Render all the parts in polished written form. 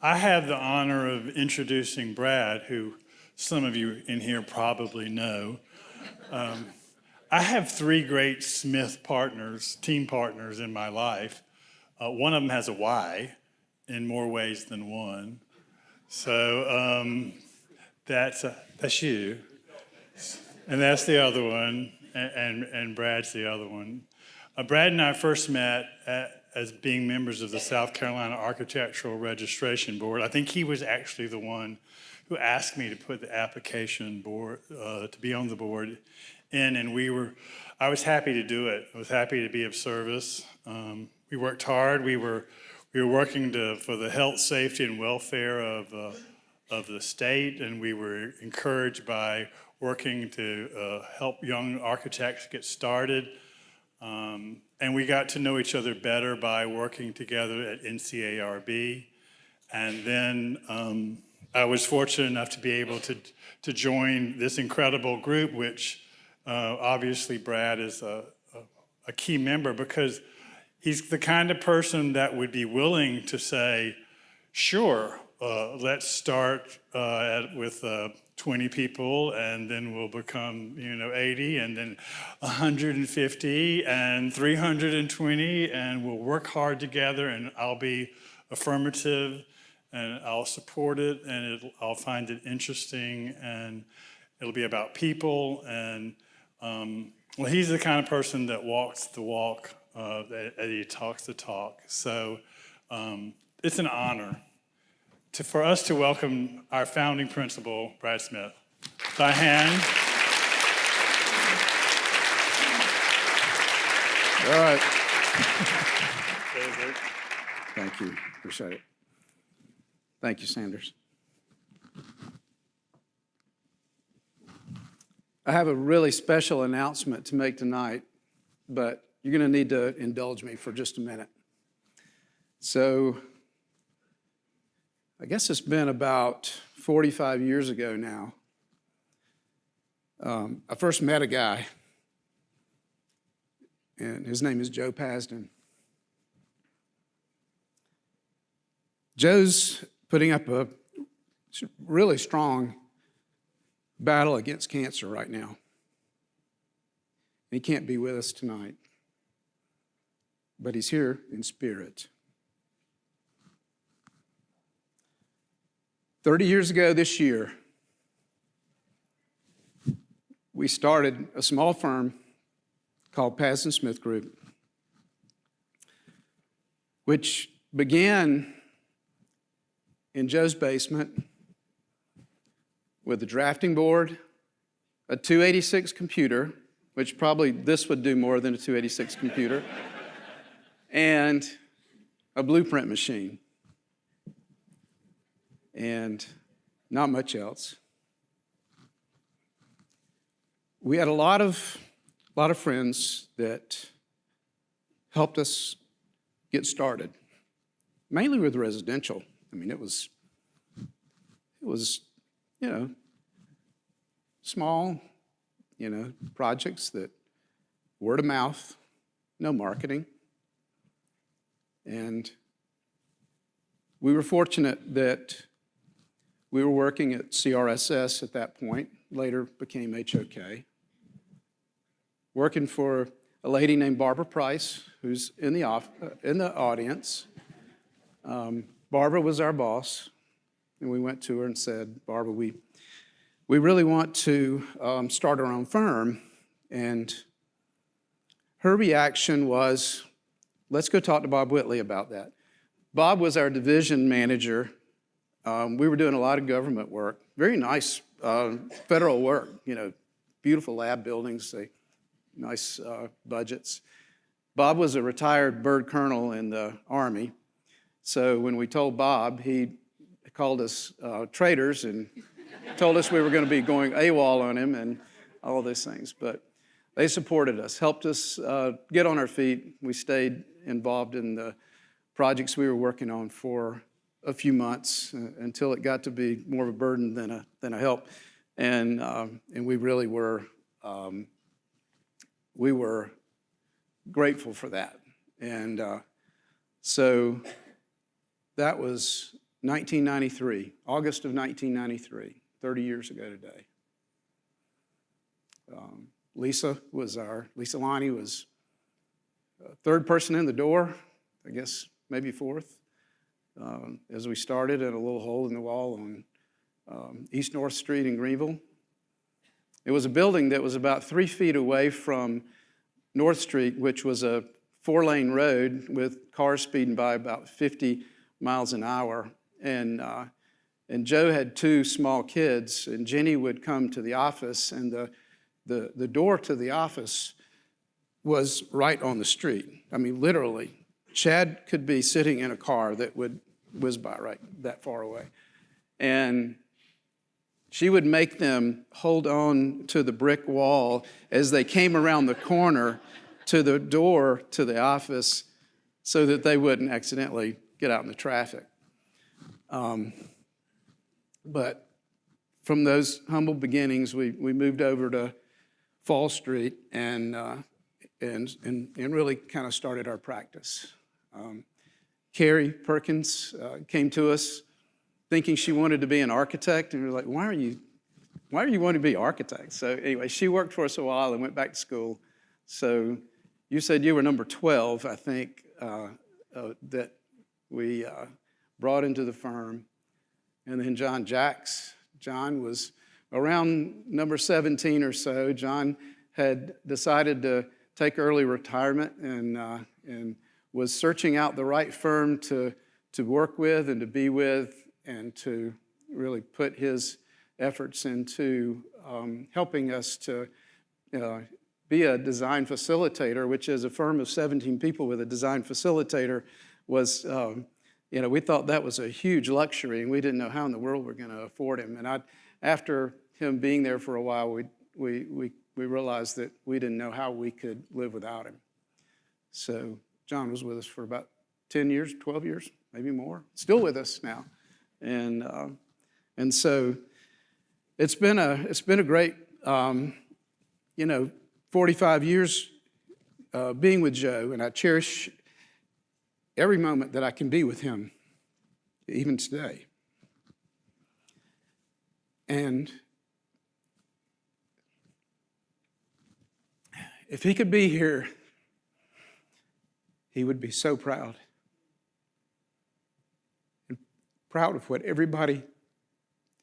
I have the honor of introducing Brad, who some of you in here probably know. I have three great Smith partners, team partners in my life. One of them has a Y in more ways than one. So that's you, and that's the other one, and Brad's the other one. Brad and I first met as being members of the South Carolina Architectural Registration Board. I think he was actually the one who asked me to put the application board to be on the board in, and I was happy to do it. I was happy to be of service. We worked hard. We were working for the health, safety, and welfare of the state, and we were encouraged by working to help young architects get started. And we got to know each other better by working together at NCARB. And then I was fortunate enough to be able to join this incredible group, which obviously Brad is a key member, because he's the kind of person that would be willing to say, sure, let's start with 20 people, and then we'll become 80, and then 150, and 320, and we'll work hard together, and I'll be affirmative, and I'll support it, and I'll find it interesting, and it'll be about people. And well, he's the kind of person that walks the walk, that he talks the talk. So it's an honor for us to welcome our founding principal, Brad Smith. By hand. All right. Thank you. Appreciate it. Thank you, Sanders. I have a really special announcement to make tonight, but you're going to need to indulge me for just a minute. So, I guess it's been about 45 years ago now. I first met a guy, and his name is Joe Pazdan. Joe's putting up a really strong battle against cancer right now. He can't be with us tonight, but he's here in spirit. 30 years ago this year, we started a small firm called Pazdan Smith Group, which began in Joe's basement with a drafting board, a 286 computer, which probably this would do more than a 286 computer, and a blueprint machine. And not much else. We had a lot of friends that helped us get started, mainly with residential. I mean, it was small, projects that word of mouth, no marketing. And we were fortunate that we were working at CRSS at that point, later became HOK, working for a lady named Barbara Price, who's in the audience. Barbara was our boss, and we went to her and said, Barbara, we really want to start our own firm. And her reaction was, let's go talk to Bob Whitley about that. Bob was our division manager. We were doing a lot of government work, very nice federal work, beautiful lab buildings, nice budgets. Bob was a retired bird colonel in the Army. So when we told Bob, he called us traitors and told us we were going to be going AWOL on him and all these things. But they supported us, helped us get on our feet. We stayed involved in the projects we were working on for a few months until it got to be more of a burden than a help, and we really were grateful for that, and so that was 1993, August of 1993, 30 years ago today. Lisa Lonnie was third person in the door, I guess maybe fourth, as we started at a little hole in the wall on East North Street in Greenville. It was a building that was about 3 feet away from North Street, which was a 4-lane road with cars speeding by about 50 miles an hour. And Joe had 2 small kids, and Jenny would come to the office, and the door to the office was right on the street. I mean, literally. Chad could be sitting in a car that would whiz by right that far away. And she would make them hold on to the brick wall as they came around the corner to the door to the office so that they wouldn't accidentally get out in the traffic. But from those humble beginnings, we moved over to Fall Street and really kind of started our practice. Carrie Perkins came to us thinking she wanted to be an architect, and we were like, why are you wanting to be an architect? So anyway, she worked for us a while and went back to school. So you said you were number 12, I think, that we brought into the firm. And then John was around number 17 or so. John had decided to take early retirement and was searching out the right firm to work with and to be with and to really put his efforts into helping us to be a design facilitator, which is a firm of 17 people with a design facilitator was, we thought that was a huge luxury, and we didn't know how in the world we're going to afford him. And after him being there for a while, we realized that we didn't know how we could live without him. So John was with us for about 10 years, 12 years, maybe more, still with us now. And so it's been a great, 45 years being with Joe, and I cherish every moment that I can be with him, even today. And if he could be here, he would be so proud. And proud of what everybody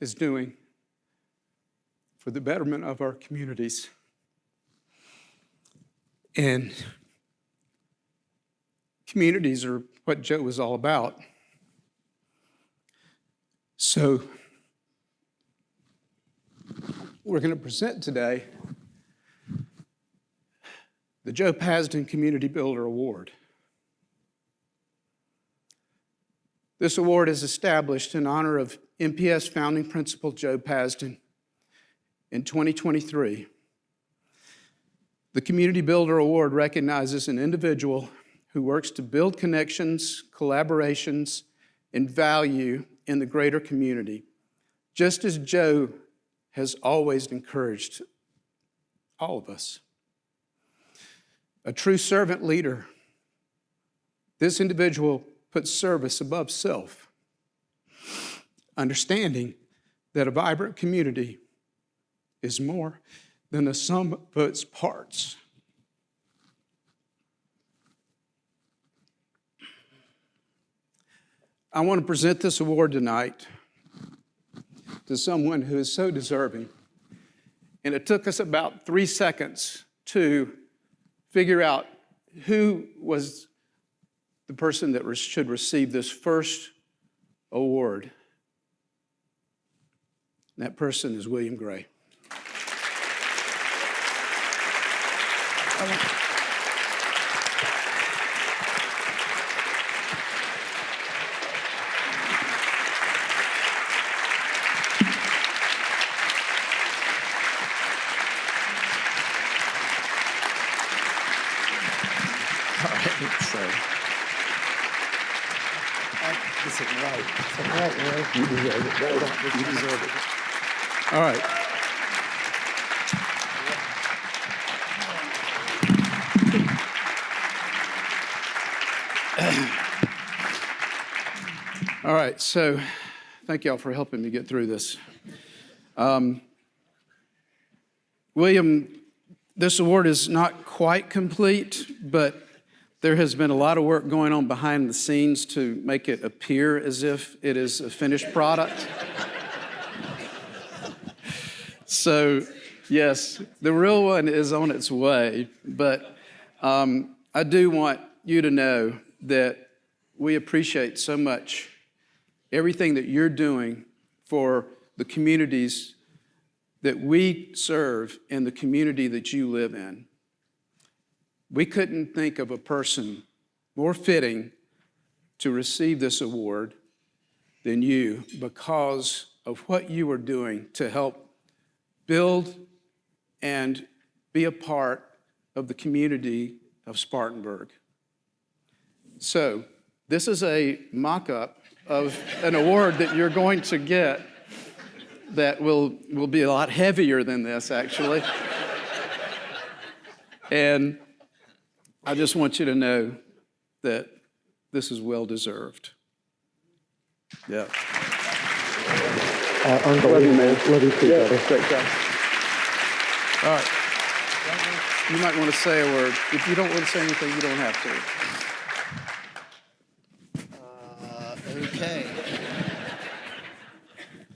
is doing for the betterment of our communities. And communities are what Joe was all about. So we're going to present today the Joe Pazdan Community Builder Award. This award is established in honor of MPS founding principal Joe Pazdan. In 2023, the Community Builder Award recognizes an individual who works to build connections, collaborations, and value in the greater community, just as Joe has always encouraged all of us. A true servant leader, this individual puts service above self, understanding that a vibrant community is more than the sum of its parts. I want to present this award tonight to someone who is so deserving. And it took us about 3 seconds to figure out who was the person that should receive this first award. And that person is William Gray. All right. All All right, so thank y'all for helping me get through this. William, this award is not quite complete, but there has been a lot of work going on behind the scenes to make it appear as if it is a finished product. So, yes, the real one is on its way, but I do want you to know that we appreciate so much everything that you're doing for the communities that we serve and the community that you live in. We couldn't think of a person more fitting to receive this award than you because of what you are doing to help build and be a part of the community of Spartanburg. So, this is a mock-up of an award that you're going to get that will be a lot heavier than this, actually. And I just want you to know that this is well-deserved. Yeah. Unbelievable. Love you too, brother. Great job. All right. You might want to say a word. If you don't want to say anything, you don't have to. Okay.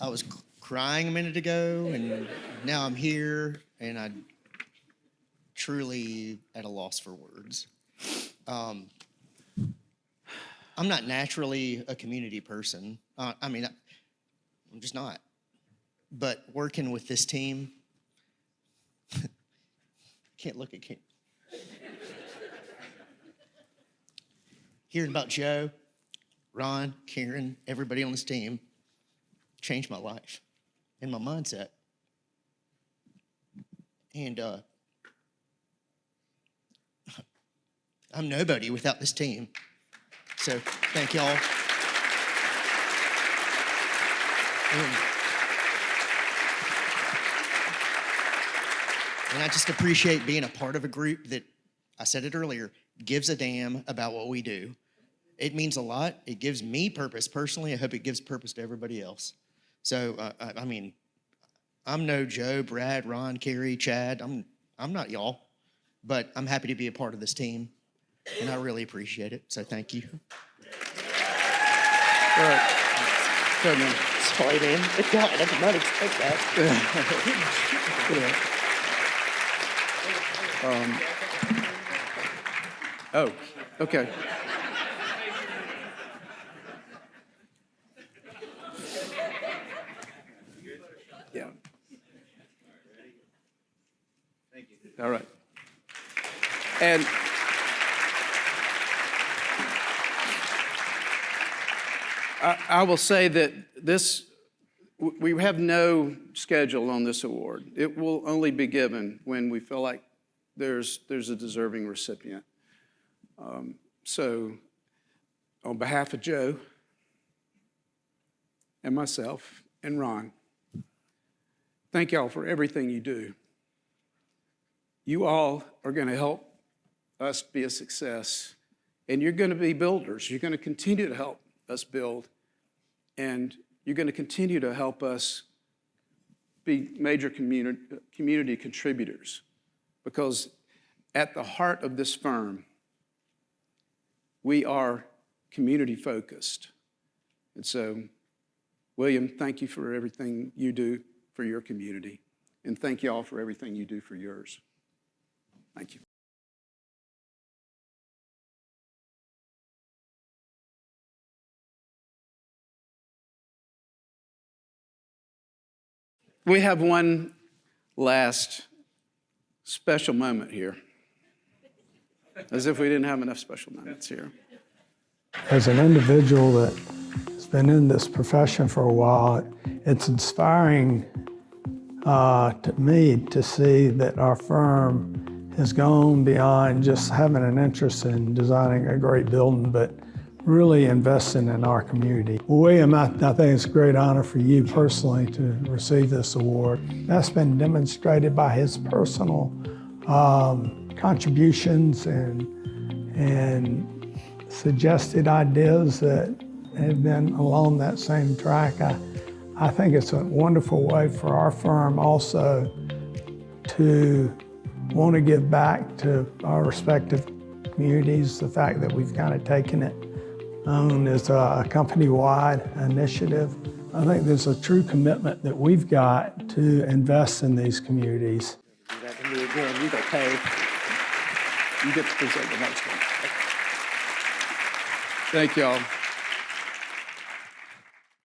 I was crying a minute ago, and now I'm here, and I'm truly at a loss for words. I'm not naturally a community person. I'm just not. But working with this team, can't look at Ken. Hearing about Joe, Ron, Karen, everybody on this team changed my life and my mindset. And I'm nobody without this team. So thank y'all. And I just appreciate being a part of a group that, I said it earlier, gives a damn about what we do. It means a lot. It gives me purpose personally. I hope it gives purpose to everybody else. So, I'm no Joe, Brad, Ron, Carrie, Chad. I'm not y'all, but I'm happy to be a part of this team, and I really appreciate it. So thank you. All right. Go ahead, man. Sorry, man. God, I did not expect that. Oh, okay. Yeah. Thank you. All right. And I will say that we have no schedule on this award. It will only be given when we feel like there's a deserving recipient. So on behalf of Joe and myself and Ron, thank y'all for everything you do. You all are going to help us be a success, and you're going to be builders. You're going to continue to help us build, and you're going to continue to help us be major community contributors, because at the heart of this firm, we are community focused. And so, William, thank you for everything you do for your community, and thank you all for everything you do for yours. Thank you. We have one last special moment here, as if we didn't have enough special moments here. As an individual that's been in this profession for a while, it's inspiring to me to see that our firm has gone beyond just having an interest in designing a great building, but really investing in our community. William, I think it's a great honor for you personally to receive this award. That's been demonstrated by his personal contributions and suggested ideas that have been along that same track. I think it's a wonderful way for our firm also to want to give back to our respective communities. The fact that we've kind of taken it on as a company-wide initiative. I think there's a true commitment that we've got to invest in these communities. Do that to me again. You go pay. You get to present the next one. Thank y'all.